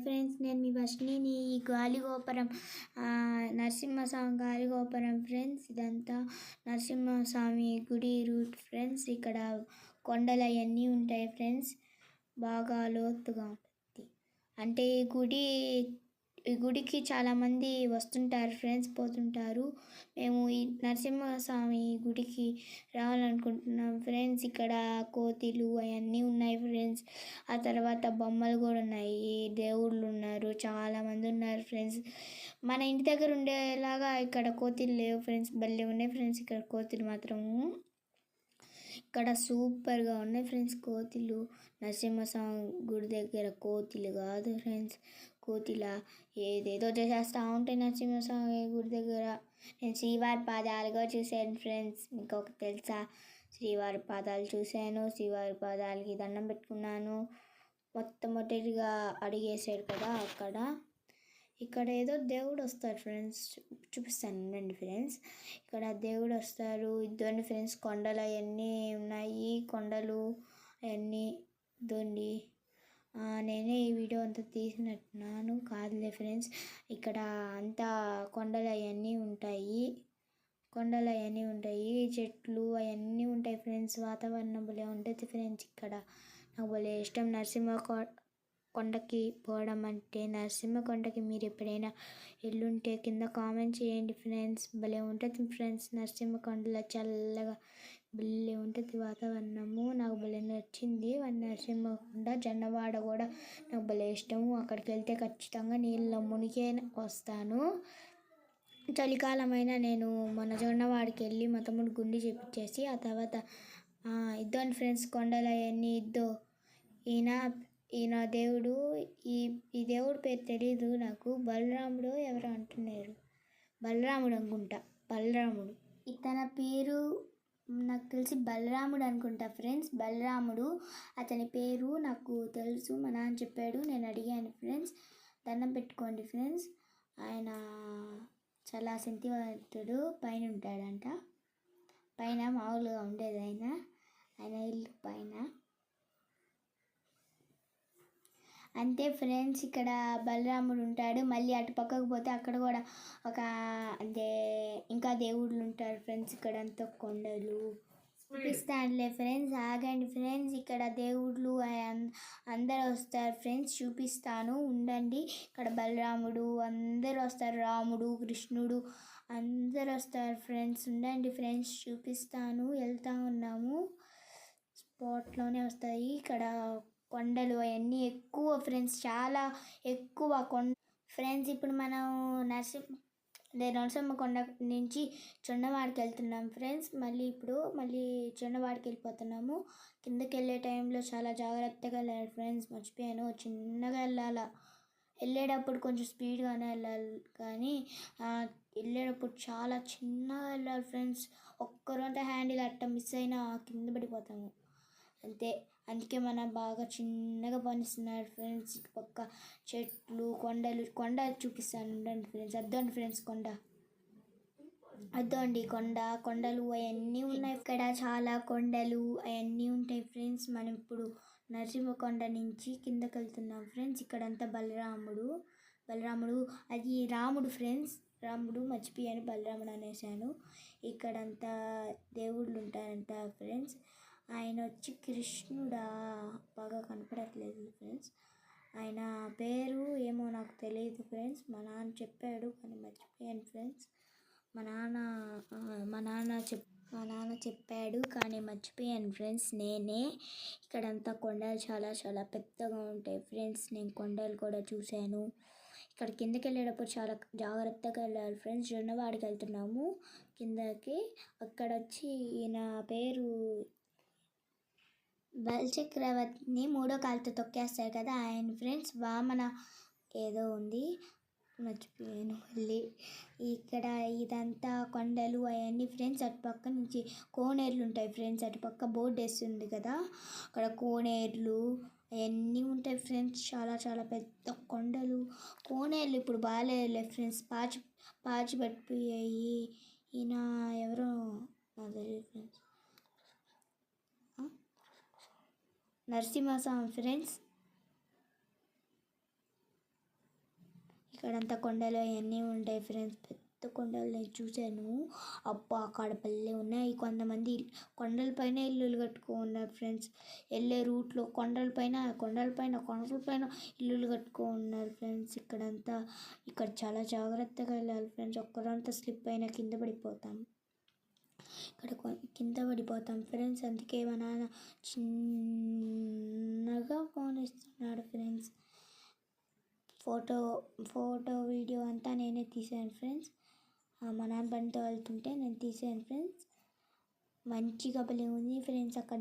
Friends, నేను మీ వర్షిణిని. ఈ గాలిగోపురం నరసింహస్వామి గాలిగోపురం friends. ఇదంతా నరసింహస్వామి గుడి రూట్ ఫ్రెండ్స్. ఇక్కడ కొండలు అవన్నీ ఉంటాయి ఫ్రెండ్స్. బాగా లోతుగా ఉంటుంది. అంటే ఈ గుడికి చాలామంది వస్తుంటారు ఫ్రెండ్స్, పోతుంటారు. మేము ఈ నరసింహస్వామి గుడికి రావాలనుకుంటున్నాం ఫ్రెండ్స్. ఇక్కడ కోతిలు అవన్నీ ఉన్నాయి ఫ్రెండ్స్. ఆ తర్వాత బొమ్మలు కూడా ఉన్నాయి, దేవుళ్ళు ఉన్నారు, చాలామంది ఉన్నారు ఫ్రెండ్స్. మన ఇంటి దగ్గర ఉండేలాగా ఇక్కడ కోతిలు లేవు ఫ్రెండ్స్, భలే ఉన్నాయి ఫ్రెండ్స్ ఇక్కడ కోతిలు మాత్రము. ఇక్కడ సూపర్గా ఉన్నాయి ఫ్రెండ్స్ కోతిలు. నరసింహస్వామి గుడి దగ్గర కోతిలు కాదు ఫ్రెండ్స్, కోతిల ఏదేదో చేసేస్తూ ఉంటాయి నరసింహస్వామి గుడి దగ్గర. నేను శ్రీవారి పాదాలుగా చూశాను ఫ్రెండ్స్. మీకు ఒక తెలుసా, శ్రీవారి పాదాలు చూశాను. శ్రీవారి పాదాలకి దండం పెట్టుకున్నాను. మొట్టమొదటిగా అడిగేసాడు కదా అక్కడ. ఇక్కడ ఏదో దేవుడు వస్తారు ఫ్రెండ్స్, చూపిస్తాను రండి ఫ్రెండ్స్. ఇక్కడ దేవుడు వస్తారు. ఇద్దరు ఫ్రెండ్స్ కొండలు అవన్నీ ఉన్నాయి, కొండలు అవన్నీ ఇద్దండి. నేనే ఈ వీడియో అంతా తీసినట్టున్నాను, కాదులే ఫ్రెండ్స్. ఇక్కడ అంతా కొండలు అవన్నీ ఉంటాయి, చెట్లు అవన్నీ ఉంటాయి ఫ్రెండ్స్. వాతావరణం భలే ఉంటుంది ఫ్రెండ్స్. ఇక్కడ నాకు భలే ఇష్టం నరసింహ కొండకి పోవడం అంటే. నరసింహ కొండకి మీరు ఎప్పుడైనా ఎల్లుంటే కింద కామెంట్ చేయండి ఫ్రెండ్స్. భలే ఉంటుంది ఫ్రెండ్స్ నరసింహ కొండలో, చల్లగా భలే ఉంటుంది వాతావరణము. నాకు భలే నచ్చింది నరసింహ కొండ. జొన్నవాడ కూడా నాకు భలే ఇష్టము. అక్కడికి వెళ్తే ఖచ్చితంగా నీళ్ళలో మునిగే వస్తాను. చలికాలమైనా నేను మన జొన్నవాడికి వెళ్ళి మా తమ్ముడు గుండి చేపించేసి ఆ తర్వాత ఇద్దరు ఫ్రెండ్స్ కొండలు అవన్నీ ఈయన దేవుడు. ఈ దేవుడి పేరు తెలీదు నాకు, బలరాముడు ఎవరు అంటున్నారు, బలరాముడు అనుకుంటా, బలరాముడు. ఇతని పేరు నాకు తెలిసి బలరాముడు అనుకుంటా ఫ్రెండ్స్, బలరాముడు అతని పేరు నాకు తెలుసు. మా నాన్న చెప్పాడు, నేను అడిగాను ఫ్రెండ్స్. దండం పెట్టుకోండి ఫ్రెండ్స్. ఆయన చాలా శక్తివంతుడు, పైన ఉంటాడంట. పైన మామూలుగా ఉండేది ఆయన ఇల్లు పైన అంతే ఫ్రెండ్స్. ఇక్కడ బలరాముడు ఉంటాడు. మళ్ళీ అటు పక్కకు పోతే అక్కడ కూడా అంటే ఇంకా దేవుళ్ళు ఉంటారు ఫ్రెండ్స్. ఇక్కడ అంతా కొండలు చూపిస్తానులే ఫ్రెండ్స్, ఆగండి ఫ్రెండ్స్. ఇక్కడ దేవుళ్ళు అందరు వస్తారు ఫ్రెండ్స్, చూపిస్తాను ఉండండి. ఇక్కడ బలరాముడు అందరు వస్తారు, రాముడు, కృష్ణుడు అందరు వస్తారు ఫ్రెండ్స్. ఉండండి ఫ్రెండ్స్, చూపిస్తాను. వెళ్తూ ఉన్నాము, స్పాట్లోనే వస్తాయి. ఇక్కడ కొండలు అవన్నీ ఎక్కువ ఫ్రెండ్స్, చాలా ఎక్కువ ఫ్రెండ్స్. ఇప్పుడు మనం నరసింహ కొండ నుంచి జొన్నవాడికి వెళ్తున్నాం ఫ్రెండ్స్. మళ్ళీ జొన్నవాడికి వెళ్ళిపోతున్నాము. కిందకి వెళ్ళే టైంలో చాలా జాగ్రత్తగా వెళ్ళాలి ఫ్రెండ్స్, మర్చిపోయాను. చిన్నగా వెళ్ళేటప్పుడు కొంచెం స్పీడ్గానే వెళ్ళాలి, కానీ వెళ్ళేటప్పుడు చాలా చిన్నగా వెళ్ళాలి ఫ్రెండ్స్. ఒక్కరంతా హ్యాండిల్ అట్ట మిస్ అయినా కింద పడిపోతాము అంతే. అందుకే మనం బాగా చిన్నగా పనిస్తున్నారు ఫ్రెండ్స్. పక్క చెట్లు, కొండలు చూపిస్తాను ఉండండి ఫ్రెండ్స్. అద్దండి ఫ్రెండ్స్, అద్దండి కొండలు అవన్నీ ఉన్నాయి. ఇక్కడ చాలా కొండలు అవన్నీ ఉంటాయి ఫ్రెండ్స్. మనం ఇప్పుడు నరసింహకొండ నుంచి కిందకి వెళ్తున్నాం ఫ్రెండ్స్. ఇక్కడంతా బలరాముడు అది రాముడు ఫ్రెండ్స్, రాముడు మర్చిపోయాను, బలరాముడు అనేసాను. ఇక్కడంతా దేవుళ్ళు ఉంటారంట ఫ్రెండ్స్. ఆయన వచ్చి కృష్ణుడా, బాగా కనపడట్లేదు ఫ్రెండ్స్. ఆయన పేరు ఏమో నాకు తెలియదు ఫ్రెండ్స్. మా నాన్న చెప్పాడు కానీ మర్చిపోయాను ఫ్రెండ్స్. మా నాన్న చెప్పాడు కానీ మర్చిపోయాను ఫ్రెండ్స్ నేనే. ఇక్కడంతా కొండలు చాలా చాలా పెద్దగా ఉంటాయి ఫ్రెండ్స్. నేను కొండలు కూడా చూశాను. ఇక్కడ కిందకి వెళ్ళేటప్పుడు చాలా జాగ్రత్తగా వెళ్ళాలి ఫ్రెండ్స్. జొన్నవాడికి వెళ్తున్నాము కిందకి. అక్కడ వచ్చి ఈయన పేరు బలిచక్రవర్తిని 3వ కాలుతో తొక్కేస్తారు కదా ఆయన ఫ్రెండ్స్. వామన ఏదో ఉంది, మర్చిపోయాను మళ్ళీ. ఇక్కడ ఇదంతా కొండలు అవన్నీ ఫ్రెండ్స్. అటుపక్క నుంచి కోనేరులు ఉంటాయి ఫ్రెండ్స్. అటుపక్క బోర్డు వేస్తుంది కదా, అక్కడ కోనేరులు అవన్నీ ఉంటాయి ఫ్రెండ్స్. చాలా చాలా పెద్ద కోనేరులు ఇప్పుడు బాగాలేదులే ఫ్రెండ్స్, పాచి పట్టిపోయాయి. ఈయన ఎవరో నాకు తెలియదు ఫ్రెండ్స్, నరసింహస్వామి ఫ్రెండ్స్. ఇక్కడంతా కొండలు అవన్నీ ఉంటాయి ఫ్రెండ్స్. పెద్ద కొండలు నేను చూశాను. అబ్బా అక్కడ భలే ఉన్నాయి. కొంతమంది కొండలపైన ఇల్లులు కట్టుకున్నారు ఫ్రెండ్స్. వెళ్ళే రూట్లో కొండలపైన ఇల్లులు కట్టుకున్నారు ఫ్రెండ్స్. ఇక్కడ చాలా జాగ్రత్తగా వెళ్ళాలి ఫ్రెండ్స్. ఒక్కరంతా స్లిప్ అయినా కింద పడిపోతాం ఫ్రెండ్స్. అందుకే మా నాన్న చిన్నగా ఫోన్ ఇస్తున్నాడు ఫ్రెండ్స్. ఫోటో వీడియో అంతా నేనే తీసాను ఫ్రెండ్స్. మా నాన్న బండితో వెళ్తుంటే నేను తీసాను ఫ్రెండ్స్. మంచిగా భలే ఉంది ఫ్రెండ్స్. అక్కడ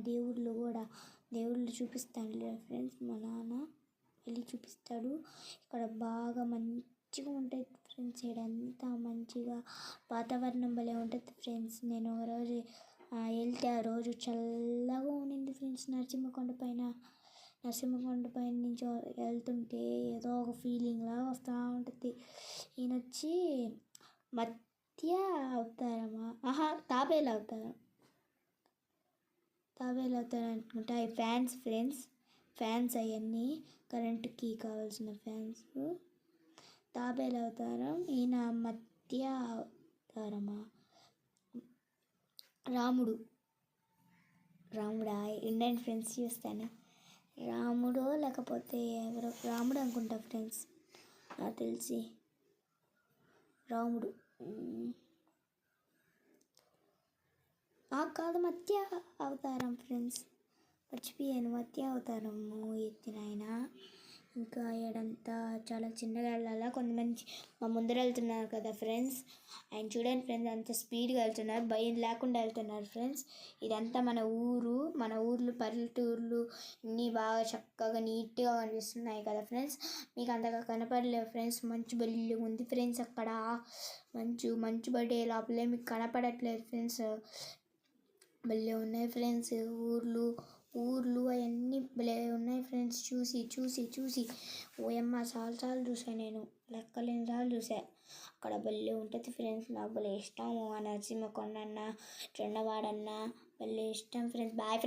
దేవుళ్ళు చూపిస్తాడు ఫ్రెండ్స్. మా నాన్న వెళ్ళి చూపిస్తాడు. ఇక్కడ బాగా మంచిగా ఉంటుంది ఫ్రెండ్స్. ఇక్కడంతా మంచిగా వాతావరణం భలే ఉంటుంది ఫ్రెండ్స్. నేను ఒకరోజు వెళ్తే ఆ రోజు చల్లగా ఉండింది ఫ్రెండ్స్. నరసింహకొండ పైన నుంచి వెళ్తుంటే ఏదో ఒక ఫీలింగ్ లాగా వస్తూ ఉంటుంది. ఈయన వచ్చి మత్య అవతారమా తాబేలు అవుతారు అనుకుంటా. అవి ఫ్యాన్స్ అవన్నీ కరెంటుకి కావాల్సిన ఫ్యాన్స్. తాబేలు అవతారం. ఈయన మత్య అవతారమా రాముడా ఇండియన్ ఫ్రెండ్స్ చూస్తాను. రాముడు లేకపోతే ఎవరో రాముడు అనుకుంటా ఫ్రెండ్స్. నాకు తెలిసి రాముడు కాదు మత్య అవతారం ఫ్రెండ్స్. మర్చిపోయాను. మత్య అవతారము ఎత్తిన ఆయన. ఇంకా ఏడంతా చాలా చిన్నగా వెళ్ళాలా. కొంతమంది మా ముందర వెళ్తున్నారు కదా ఫ్రెండ్స్. ఆయన చూడండి ఫ్రెండ్స్ అంత స్పీడ్గా వెళ్తున్నారు. భయం లేకుండా వెళ్తున్నారు ఫ్రెండ్స్. ఇదంతా మన ఊర్లు పల్లెటూర్లు అన్నీ బాగా చక్కగా నీట్గా కనిపిస్తున్నాయి కదా ఫ్రెండ్స్. మీకు అంతగా కనపడలేవు ఫ్రెండ్స్. మంచు బల్లి ఉంది ఫ్రెండ్స్. అక్కడ మంచు పడే లోపలే మీకు కనపడట్లేదు ఫ్రెండ్స్. భలే ఉన్నాయి ఫ్రెండ్స్. ఊర్లు అవన్నీ భలే ఉన్నాయి ఫ్రెండ్స్. చూసి ఓయమ్మ చాలాసార్లు చూసాను. నేను లెక్కలేని సార్లు చూసా. అక్కడ భలే ఉంటుంది ఫ్రెండ్స్. నాకు భలే ఇష్టం. నరసింహకొండ అన్న, చండవాడన్న భలే ఇష్టం ఫ్రెండ్స్. Bye friends.